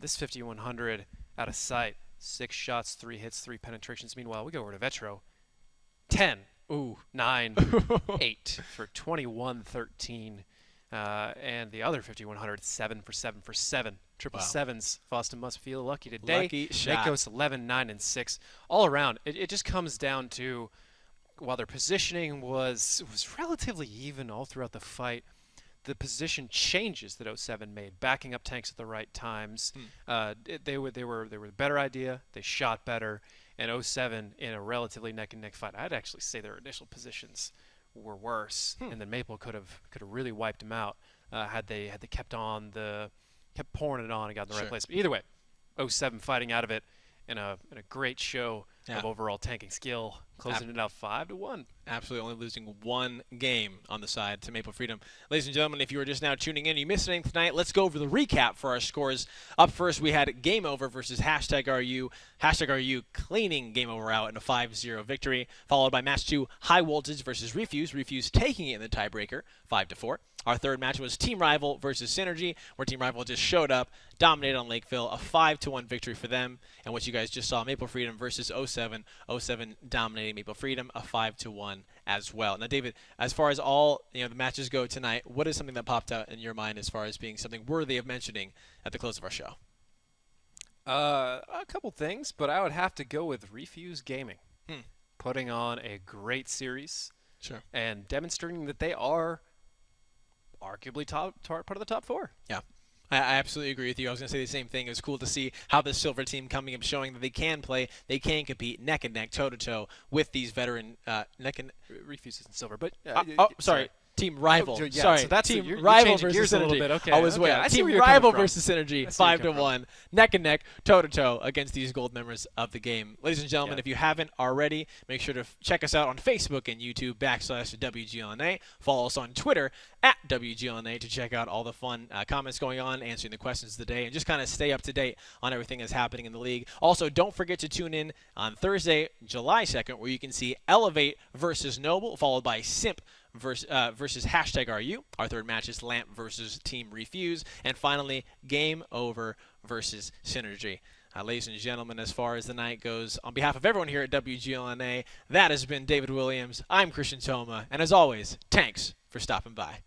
This 5100 out of sight. 6 shots, 3 hits, 3 penetrations. Meanwhile, we go over to Vetro. 10. Ooh, 9, 8 for 21-13. And the other 5100, 7 for 7 for 7. Triple sevens. Fosta must feel lucky today. Lucky shot. Makos 11, 9, and 6. All around, it just comes down to, while their positioning was relatively even all throughout the fight, the position changes that 07 made, backing up tanks at the right times. They were the better idea. They shot better. And 07 in a relatively neck-and-neck fight, I'd actually say their initial positions were worse, and then Maple could have really wiped them out had they kept pouring it on and got in the right place. But either way, 07 fighting out of it in a great show of overall tanking skill, closing it out 5-1. Absolutely, only losing one game on the side to Maple Freedom. Ladies and gentlemen, if you were just now tuning in, you missed anything tonight, let's go over the recap for our scores. Up first, we had Game Over versus #RU. #RU cleaning Game Over out in a 5-0 victory, followed by Match 2, High Voltage versus Refuse. Refuse taking it in the tiebreaker, 5-4. Our third match was Team Rival versus Synergy, where Team Rival just showed up, dominated on Lakeville, a 5-1 victory for them. And what you guys just saw, Maple Freedom versus 07. 07 dominating Maple Freedom, a 5-1 as well. Now, David, as far as all the matches go tonight, what is something that popped out in your mind as far as being something worthy of mentioning at the close of our show? A couple things, but I would have to go with Refuse Gaming, putting on a great series, and demonstrating that they are arguably part of the top 4. Yeah. I absolutely agree with you. I was going to say the same thing. It was cool to see how the Silver team coming up, showing that they can play, they can compete neck and neck, toe to toe with these veteran Refuses in Silver, but sorry. Team Rival. So that's Team Rival versus versus Synergy. A little bit. Okay, I was okay. way. I see Team where you're Rival coming from. versus Synergy, 5-1, neck and neck, toe to toe against these gold members of the game. Ladies and gentlemen, if you haven't already, make sure to check us out on Facebook and YouTube /WGLNA. Follow us on Twitter @WGLNA to check out all the fun comments going on, answering the questions of the day, and just kind of stay up to date on everything that's happening in the league. Also, don't forget to tune in on Thursday, July 2nd, where you can see Elevate versus Noble, followed by Simp versus #RU. Our third match is Lamp versus Team Refuse. And finally, Game Over versus Synergy. Ladies and gentlemen, as far as the night goes, on behalf of everyone here at WGLNA, that has been David Williams. I'm Christian Toma. And as always, thanks for stopping by.